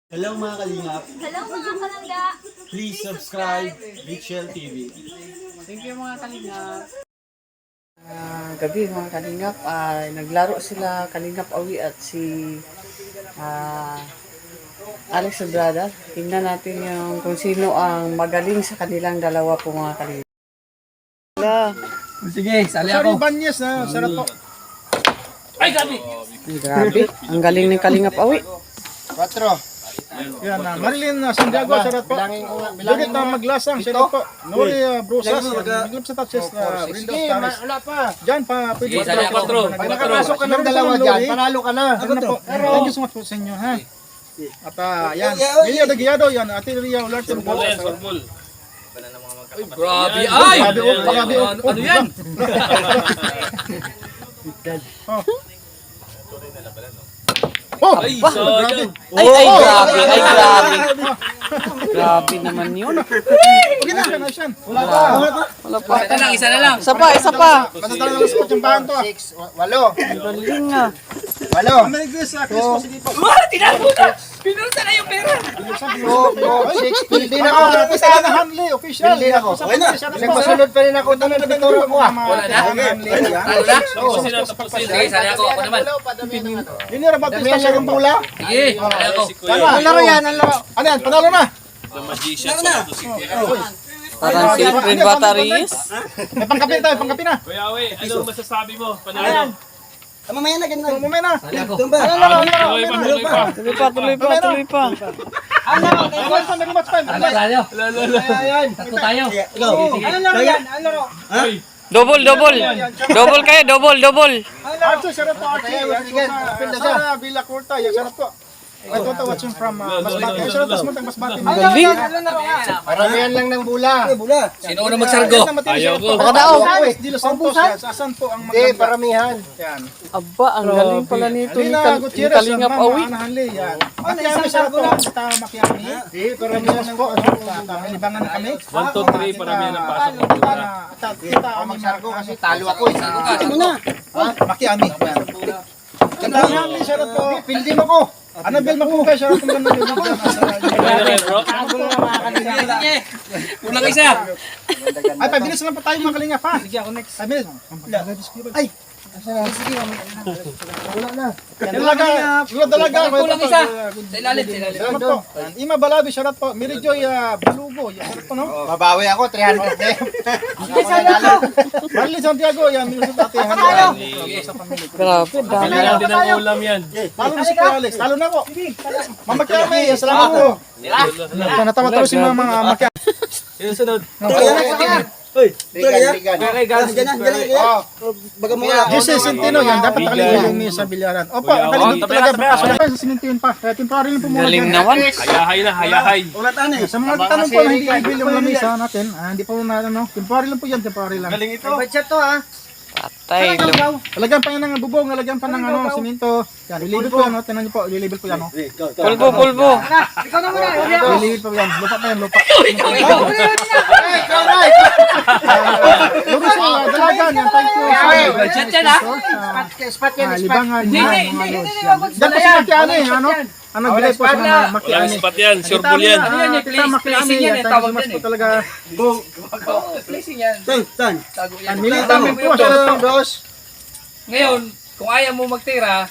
Hello mga kalingap, Hello mga kalangga! please subscribe Richel TV. Thank you mga kalingap. Gabi mga kalingap, naglaro sila Kalingap Awi at si Alex Sobrada. Tingnan natin yung kung sino ang magaling sa kanilang dalawa po mga kalingap. Sige, sali Sorry, ako. Banyes na. Sarap po. Ay, gabi! Grabe, ang galing ng Kalingap Awi. 4. Yan na. Marilyn Santiago, sarap po. Judith na Maglasang, sarap po. Nori Brusas, Miglip sa touches na Rindos Taris. Wala pa. Diyan pa, pwede Sige, sali ako. Pag Nakapasok ka ng dalawa dyan, panalo ka na. Ano na po? Thank you so much po sa inyo, ha? At yan, Lilia Dagiado, yan, Ate Ria Ulartin po. Grabe! Ay! Grabe, oh. Ano yan? Oh! Ay, sayang. Ay, grabe, ay, grabe. Grabe naman yun. Okay na, yan, Aishan. Wala pa. Wala pa. Isa lang, isa na lang. Isa pa. Matatala na lang sa yung to, 6, 8. Ang galing ah. 8. Merry Christmas, Chris po, sige po. Tinalo na! Pinulsa na yung pera! 6. Hindi na ako. Isa na Hanley, official. Hindi ako. Okay na. Nagpasunod pa rin ako. Tama na bituro ko ah. Wala na? Talo na? Sige, sali ako. Ako naman. Linera Baptista, Damihan siya lang rin ang po. pula. Sige, sali ako. Ang laro yan, ang laro. Ano yan, panalo na. Parang si Friend Bataris. May pangkapi tayo, pangkapi na. Kuya Awe, anong masasabi mo? Panalo? Mamaya na, ganun. Mamaya na. Sali ako. Tuloy pa, tuloy pa. Tuloy pa. Rematch pa, may rematch pa. Ano ba tayo? Tatlo tayo. Ano laro yan? Ano laro? Double kayo, double. Archie, sarap po, Archie. Sa Villa Corta, yan, sarap po. Ito to watching from Masbate. Ay, sarap po, Masbate. Galing. Paramihan lang ng bula. Sino una magsargo? Ayaw ko. Baka daw. De Los Santos, yan. Saan po ang Hindi, maganda? paramihan. Yan. Aba, ang galing pala nito ni Alina Gutierrez, Kalingap Mama Awi. Ana Hanley, yan. Makiami, sarap po. Sa Makiami. Hindi, paramihan ng Po, may libangan na kami. 1, 2, 3, paramihan ng pasok. Kita kami Magsargo kasi talo ako. Makiami. Makiami, sarap po. Pildi mo ko. Annabelle Mapuga, sarap po. Bro. Kulang isa. Ay, 5 minutes lang pa tayo mga kalingap ha. Sige, ako next. 5 minutes. Ay, Wala na. dalaga. Kulang isa. Sa ilalim. Salamat po. Ima Balabi, shoutout po. Mary Joy Balugo, shoutout po no. Babawi ako, 300 na. Marlene Santiago, yan, minus sa ate. Grabe, dami. Kailangan din ang ulam yan. Talo na si Kuya Alex. Talo na ako. Mama Kiami, salamat po. Natawa tuloy si Mama Kiami. Yung sunod. Jesse Centeno, yan, dapat nakalimutan yung sa bilyaran. Opo, nakalimutan talaga. Wala sa Centeno pa. Temporary lang po muna. Galing dyan. naman. Hayahay na, hayahay. Sa mga tanong po na hindi i-bill yung lamisa natin, hindi po na ano, temporary lang po yan, temporary lang. Budget to ha. Patay. Lagyan pa yan ng bubong, lagyan pa ng ano, simento. Yan, i-label po yan, no? Tingnan niyo po, i-label po yan, no? Pulbo. Ikaw na muna. I-label po yan, lupa pa yan, lupa. Lumis po, dalagan yan, thank you. Budget yan, ha? Spot yan, spot. Libangan yan, mga lods yan. Diyan po si Makiani, ano? Ano, bigay po sa mga Walang Makiani. spot yan, sure ball yan. Ano yan, Kita Makiani, placing yan, thank you so tawag much yan, po talaga. Placing yan. Tago yan. Mili namin po, shoutout po. Ngayon, kung ayaw mo magtira,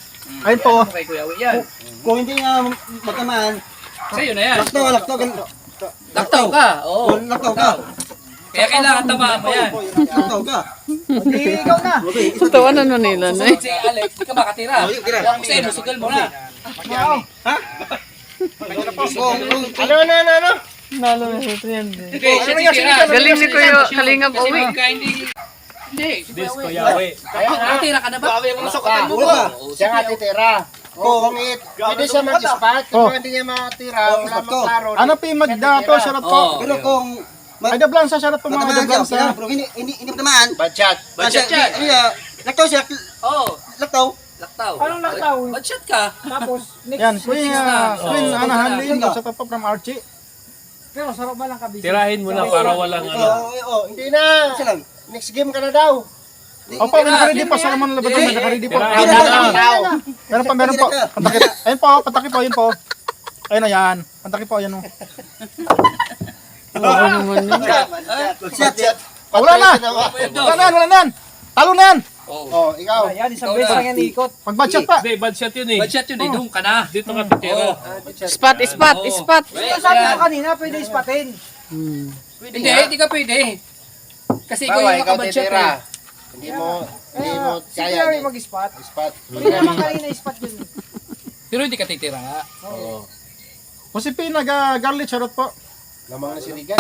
Ayun po, kay Kuya Awi yan. Kung hindi nga magkamaan, Sa'yo na yan. laktaw. Laktaw ka. Oo. Laktaw ka. Kaya kailangan tamaan mo yan. Laktaw ka. Ikaw na. Tawanan mo nila na Si Alex, di ka makatira. Kasi musugal mo na. Ano? Nalo na sa 300. Okay, siya titira. Galing ni Kuya Kalingap Kasi Awi. pagka hindi. This Kuya Awe. Nakatira ka na ba? Wala. Siya nga titira. Kung pwede siya mag-spot, kung hindi niya matira, wala maklaro. ano po yung magdato, shoutout po. Oo. Pero kung Ay, da Blanca, shoutout po mga da Blanca. pero hindi naman. Budget. Budget yan. Laktaw siya. Oo. Laktaw. Laktaw. Anong laktaw? Budget ka. Yan, Queen Ana Hanley, shoutout po from Archie. Tirahin mo na para walang ano. Hindi na. Next game ka na daw. Opo, nakaready pa sa naman labaton, nakaready po. Tirahin mo na. Meron pa. Patakip. Ayun po, yun po. Ayun na yan. Pantaki po, ayan o. Oo naman yun. Wala na! Wala na yan! Talo na yan! Oh, ikaw. Pag-budget pa! Hindi, bad shot yun eh. Bad shot yun eh, doon ka na. Dito ka titira. Spot, spot, spot. Sabi ko kanina, pwede ispatin. Hmm. Hindi, hindi ka pwede. Kasi ikaw yung Ikaw makabad shot titira. eh. Hindi mo Si kaya. Jerry mag-ispat. Spot. Hindi naman kanina ispat yun. Pero hindi ka titira. O si P, nag-garlic charot po. Lamang na sinigan.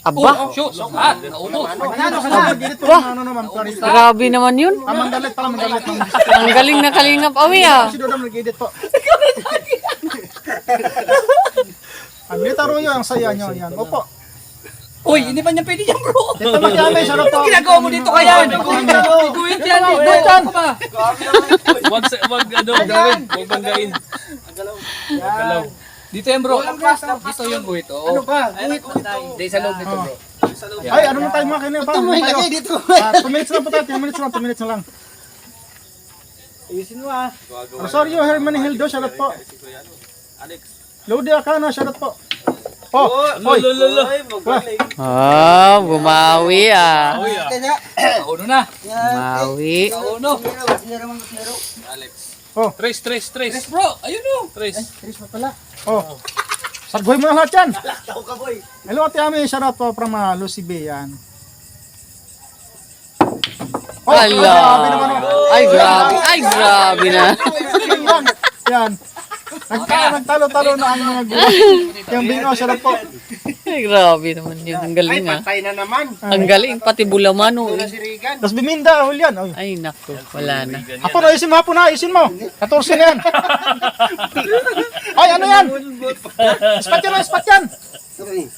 Aba, Shoot! Ah, naubos. Manalo ka na. Gilid po, ano naman, Clarissa. grabe naman yun. Manggalit pala, manggalit. Ang galing na Kalingap Awi ah. Si Dodam nag-edit po. Ang militaro yun, ang saya nyo yan. Opo. Uy, hindi ba niya pwede yan bro? Dito magyamay, charot po. Ano ginagawa mo dito kaya? Iguit yan, iguit ka ba? Wag banggain. Galaw. Dito yan bro. Dito yung guhit. Ano pa? Hindi sa loob nito bro. Ay, ano na tayo mga kinyo pa? Tumay dito. 2 minutes lang po tayo, 2 minutes na lang. Ayusin mo ah. Rosario Hermenegildo, charot po. Lodi Acana, charot po. Oh, oy. Ah, bumawi ah. Pauno na. Bumawi. Pauno. Trace. Tres bro, ayun o. Trace. Oh. Saghoy mo na lahat yan. Hello, Ate Ami, charot po from Lucy Bay, yan. Oh, Ala. grabe naman, oh. Ay, grabe. Ay, grabe na. Yan. Nagtalo-talo na ang mga gulo. Yung bingo, sarap po. Ay, grabe naman yun. Ang galing ah. Patay na naman. Ang galing, pati bulamano. Wala si Regan. Tapos biminda, Julian. Oy. Ay, naku, wala na. Ako na, ayusin mo, hapon na, ayusin mo. 14 na yan. Ay, ano yan? Ispat yan.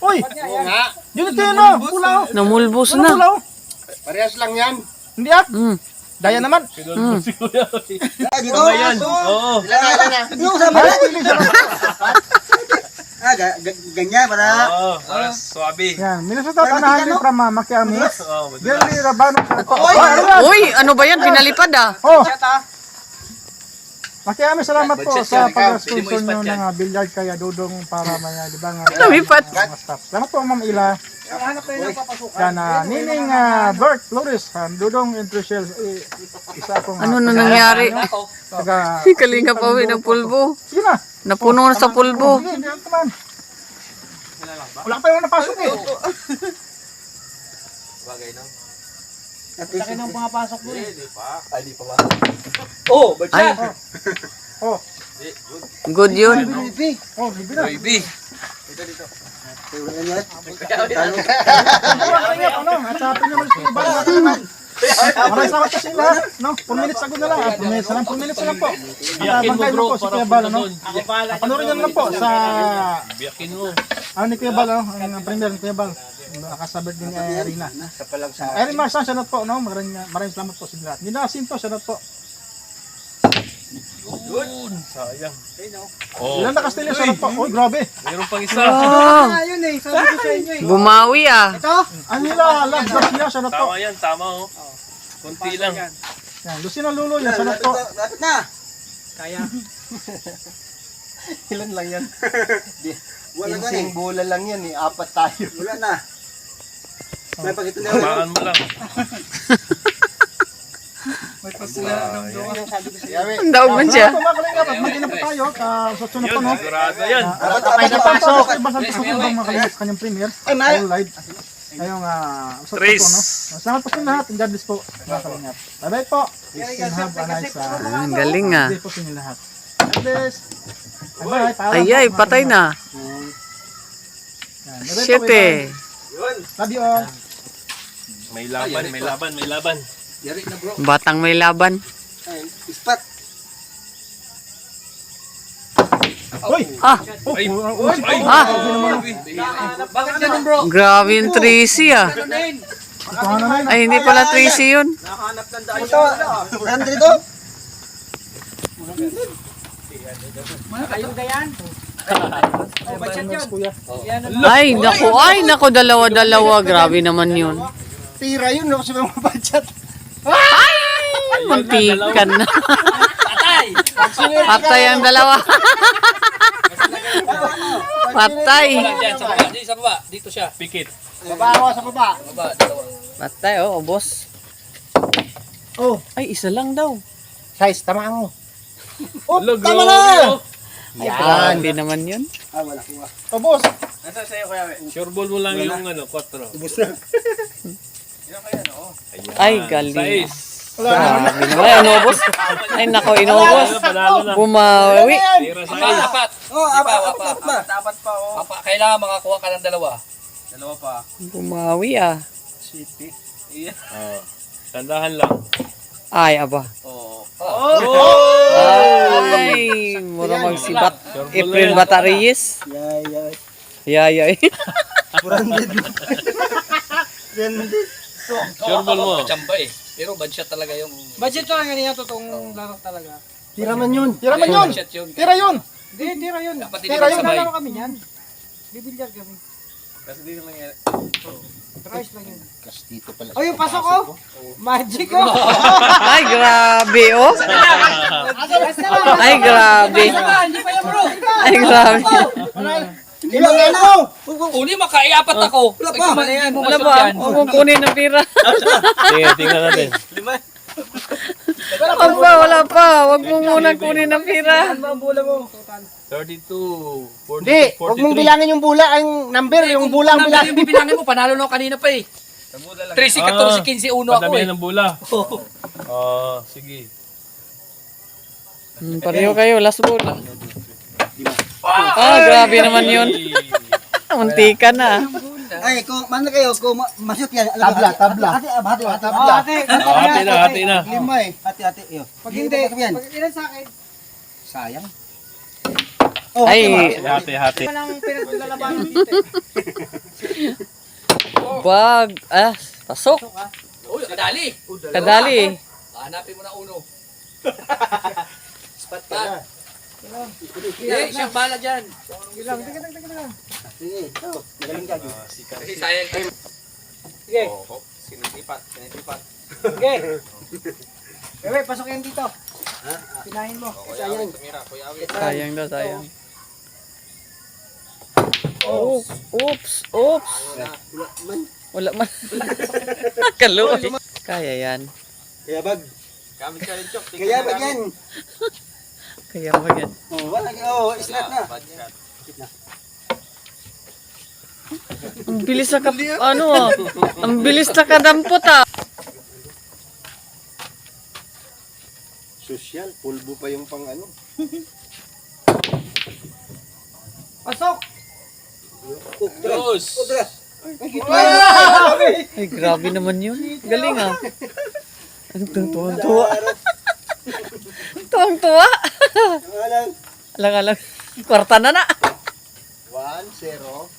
Uy, Oo nga. yun ito yun, oh. Pula, oh. Namulbos Pula, na. oh. Parehas lang yan. Hindi ah. Mm. Daya naman. Tama yan. Oo. Ilan na. Yung sama Ay, na. pili siya. Ganyan para. Oo. Para swabe. Yan, Minnesota, tanahan niyo from Makiamis. Oo. Jerry Rabano. Oy, ano yan? Uy, ano ba yan? Pinalipad ah. Oh. Makiamis, salamat po sa pag-sponsor nyo ng billiard kaya Dudong para may di ba nga. Pinalipad. Mga staff. Salamat po, Ma'am Ila. Hanap tayo ng papasok. Yan, Nining Bert Flores, Dudong Intershell, isa akong Ano na nangyari? taga, Kalingap Awi ng pulbo. sige na. Napuno na sa pulbo. Sige, hindi lang naman. Wala pa yung napasok eh. Laki ng pumapasok mo eh. Ay, Oh, good yun. oh, libre na. Baby. Ano, at sa atin naman sa iba. Maraming salamat kasi lahat. No, 4 minutes ago na lang. 4 minutes na lang, 4 minutes na lang po. Biyakin mo Bangkay bro. mo po si Para Kuya Bal, pumunta ano? doon. Panoorin nyo lang po sa Biyakin mo. ano ni Kuya Bal, ano? Ang premier ni Kuya Bal. Nakasabit din ni Irina. Irina Marsan, shoutout po, no? Maraming salamat po sa lahat. Hindi na asin to, shoutout po. Yun. Sayang. Oh. Ilan na Castillo, shoutout po. Oh, grabe. Mayroon pang isa. Oh, Ayun eh, sabi ko sa inyo eh. bumawi ah. Ito? Anila, Love Garcia, shoutout po. Tama yan. Tama oh. Kunti lang. Yan, Lucina Lulo, yan, shoutout po. Lapit na. Kaya. Ilan lang yan. Insing bola lang yan eh. 4 tayo. Wala na. May pagkito na. Tamaan mo lang. Ang daog man siya. Mag-ina po tayo, sa sunod pa, no? Sigurado yan. Ay, napasok. Ay, basta gusto ko bang makalimut sa kanyang premier. Ay, may. All live. Ngayong, sa Trace. po, no? Salamat po sa inyo lahat. And God bless po. Mga kalingap. Bye-bye po. Please have a nice Ang galing ah. day po sa inyo lahat. God bless. Bye-bye. Paalam Ay, ay, po, mga patay kalingap. na. Yan. Bye-bye po, Shit bye-bye. eh. Love you all. May laban. Batang may laban. Ispat. Hoy! Ah, Ay. Ay! ah. Bakit ganun bro? Grabe yung Tracy ah. Ito na na. Ay, hindi pala Tracy yun. Ito. Nandito dito. Ay, naku, dalawa-dalawa. Grabe naman yun. Tira yun. No? Sabi mo budget. Muntikan na. Patay! Patay ang dalawa. Patay. Wala dyan, sa baba. Dito sa baba. Dito siya. Pikit. Baba ako sa baba. Baba, dalawa. Patay, oh, boss. Oh, Ay, isa lang daw. size, tamaan mo. Oh, tama na! Yan. Hindi naman yun. Ah, wala ko. Oh, boss. Sure ball mo lang yung 4. Ay, galing. Sais. Grabe naman. Inubos. Ay, nako, inubos. Panalo na. Bumawi. Tira Apat, sais. apat. Oh, apat pa. Apat. Kailangan makakuha ka ng dalawa. Bumawi ah. Oh. Tandahan lang. Ay, aba. Oh! Ay, mura magsibat. Sure ball na April yan. Batariyes. Yay. Yay. Sure ball mo. Chamba eh. Pero bad shot talaga yung... Budget lang ganyan totoong laro talaga. Tira man yun. Tira man yun. Bad shot yun. Tira yun. Hindi, tira yun. Dapat hindi Tira yun. sabay. Laro kami niyan. Bibilyar kami. Price lang yun. Dito pala. Oh, yung pasok ko. Magic ko. Ay, grabe oh. Ay, grabe. Hindi pa yan bro. Ay, grabe. Limang ano? Uli, makaiapat ako. Wala pa. Wala ba? Huwag mong kunin ng pira. Sige, tingnan natin. Wala pa. Huwag mong munang kunin ng pira. Ano ang bola mo? 32, 42, Hindi, huwag mong bilangin yung bula, yung number, yung bula ang bilangin. Yung bibilangin mo, panalo na ako kanina pa eh. 13, 14, 15, 1 ako Padamihan eh. ng bula. Sige. Pareho kayo. Last ball. Ah, grabe naman yun. Muntika na. Ay, kung man kayo, kung mashoot yan. Tabla. Hati, hati. Hati na. Lima eh. Hati, yun. Pag hindi, pag ilan sa akin? Sayang. Ay, Hati. Walang pinaglalabanan dito. bag. Ah, pasok. Uy, kadali. Kadali eh. Hanapin mo na uno. Spot ka na. Eh, siyang bala dyan. Ilang, tingnan. Sige, magaling ka. Kasi sayang kayo. Sige. Sinisipat. Sige. Bebe, pasok yan dito. Pinahin mo. Sayang. Sayang daw, sayang. Oops. Wala man. Kaluoy. Kaya yan. Kaya bag. Kaya ba yan? Kaya ba yan? Oh, wala. Oh, start na. Ang bilis na ang bilis na kadampot ah. Social, pulbo pa yung pang ano. Pasok. Dos. Ay, grabe naman yun. Galing ah. Ang tuwang-tuwa. Tuwang-tuwa. Alang-alang. Kwarta na na. 1-0.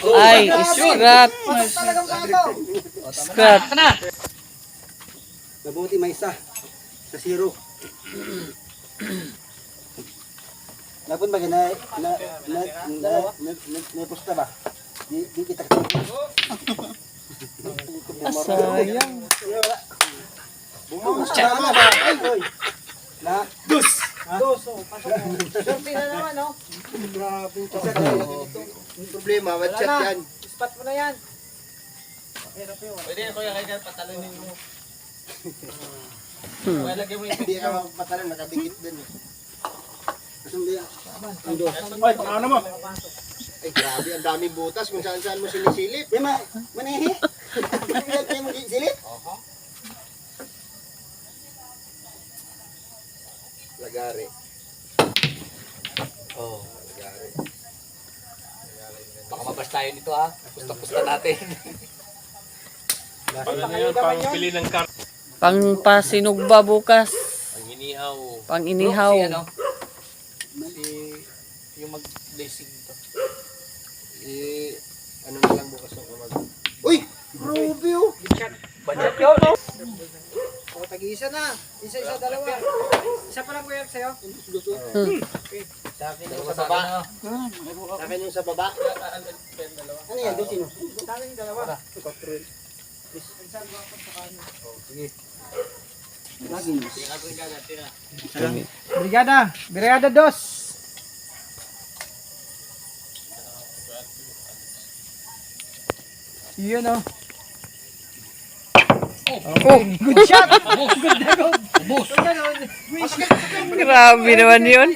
Ay, scrat. Talagang kato. Scrat. Mabuti may isa. Sa zero. Napun ba na pusta ba? Di kita Sayang. Bumawas ka na ba? Ay, oy. Na. Dos. Pasok mo. Sorti na naman, no? Grabe ito. Yung problema, one-shot yan. Spot mo na yan. Pwede ko yung kaya patalonin mo. Hindi ka mapatalan, nakadikit din. Ay, ano mo? Ay, grabe, ang daming butas kung saan-saan mo sinisilip. Manihi. Kaya mo silip? Lagari. Oh, lagari. Baka mabas tayo nito ha. Pusta-pusta natin. Pang ano yun, pang pili ng kart. Pang pasinugba bukas. Pang inihaw. Pang inihaw. Si ano? Yung mag-blessing dito. Ano na lang bukas ng umag. Uy! Grabe oh! Budget yun. O, tag-iisa na. Isa, dalawa. Isa pa lang kuya sa'yo. Sa akin yung sa baba. Sa akin yung sa baba. Ano yan? Doon sino? Sa akin yung dalawa. Sige. Brigada 2. Yun oh. Good shot. Grabe naman yun.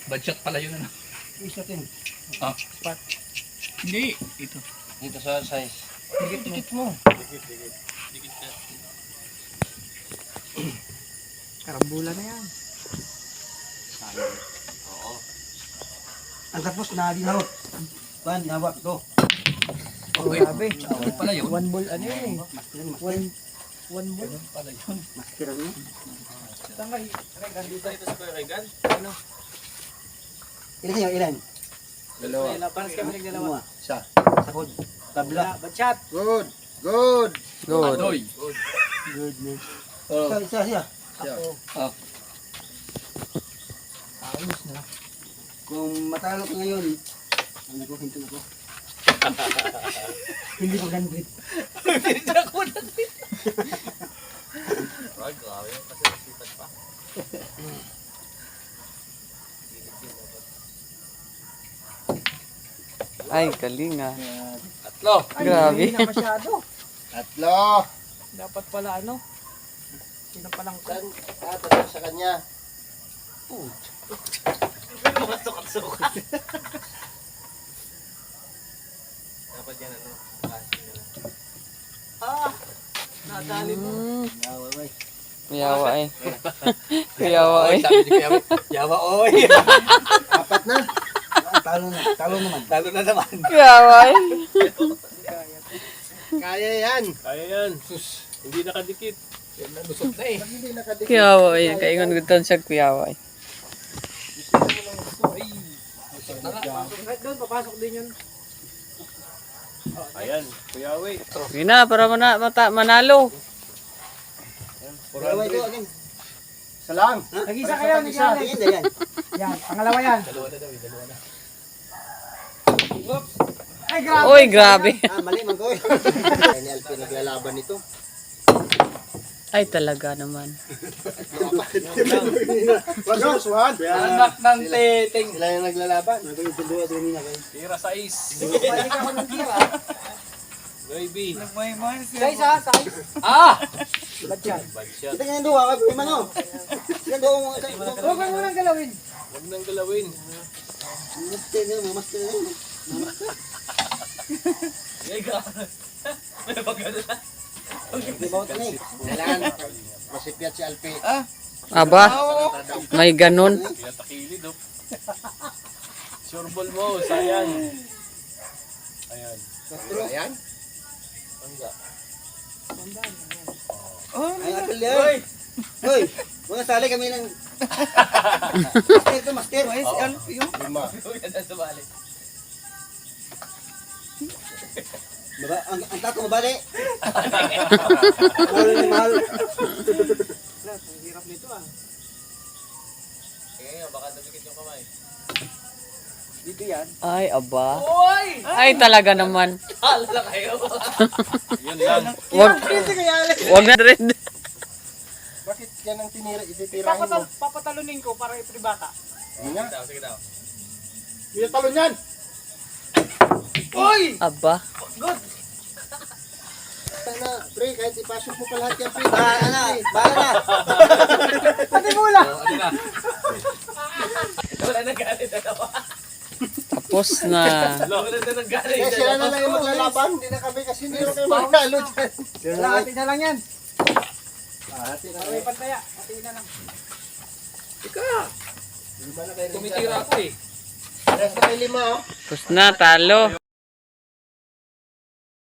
Budget pala yun ano. Hindi. Ito. Dito sa size. Dikit mo. Karambula na yan. Ang tapos na dinaw. Ban, nawak to. Oh, grabe. Pala yun. One ball ano yun eh. One ball. Pala yun. Tangay. Regan dito. Ito sa Regan. Ilan yun, ilan? Dalawa. Paras kami nagdalawa. Isa. Sakod. Tabla. Batchat. Good. Good. Good. Adoy. Isa. Ayos na. Kung matalo ko ngayon, ang nagkuhinto na ko. Hindi ko ganit. Ay, grabe. Kasi nasipat pa. Ay, kalinga. Tatlo. Grabe. Hindi na masyado. Tatlo. Dapat pala ano. Sino palang Tatlo sa kanya. Dapat yan ano. Kasi na lang. nadali mo. Yawa eh. Yawa eh. Sabi ni Kuya, yawa oy. Apat na. Talo naman. Talo na naman. Yawa eh. Kaya yan. Kaya yan. Sus. Hindi nakadikit. Yan na, lusot na eh. Hindi nakadikit. Yawa eh. Kaingon guton siya kuyawa eh. Right doon, papasok din yun. Ayan. Kuya Awe. Sige na, para manalo. Dalawa ito, again. Isa lang. Nag-isa kayo, Isa. nag-isa. Yan. Yan, pangalawa yan. Dalawa na daw, dalawa na. Ay, grabe. Uy, grabe. Mali man ko eh. NLP naglalaban nito. Ay, talaga naman. Susuhan. Anak ng teteng. Sila yung naglalaban. Tira sa is. Balik ako ng tira. Baby. Guys ha, size. Batchat. Badshot. Kita nga doon, kakapin man o. Yan doon mga Huwag mo nang galawin. Huwag nang galawin. master na yun. Ay, grabe. May pagkano na. Di ba ito na eh. Kailangan masipyat si Alpi. Aba, may ganun. Pinatakilid oh. Sureball mo. Sayang. Ayan. Ayan. Ay, apel yan. Hoy, mga sali kami ng... Master to, master. Lima. Uy, ang sumali. Diba? Ang tato mabali. Mahal na mahal. Ang hirap nito ah. Kaya baka dumikit yung kamay. Dito yan. Ay, aba. Ay, talaga naman. Hala kayo. Yun lang. Wag na rin. Bakit yan ang ititirahin mo? Papatalunin ko para ipribata. Hindi nga. Sige daw. Hindi talon yan. Aba. Sana, pre, kahit ipasok mo pa lahat yan, pre. Bahala na. Bahala na. Pati mula. Ano na? Wala na galit na naman. Tapos na. Wala na galit. Kaya sila na lang yung maglalaban. Hindi na kami kasi hindi na kayo magkalo dyan. Hati na lang yan. Hati na May pantaya. Hati na lang. Tumitira ako eh. Rest na may lima, oh. Tapos na, talo.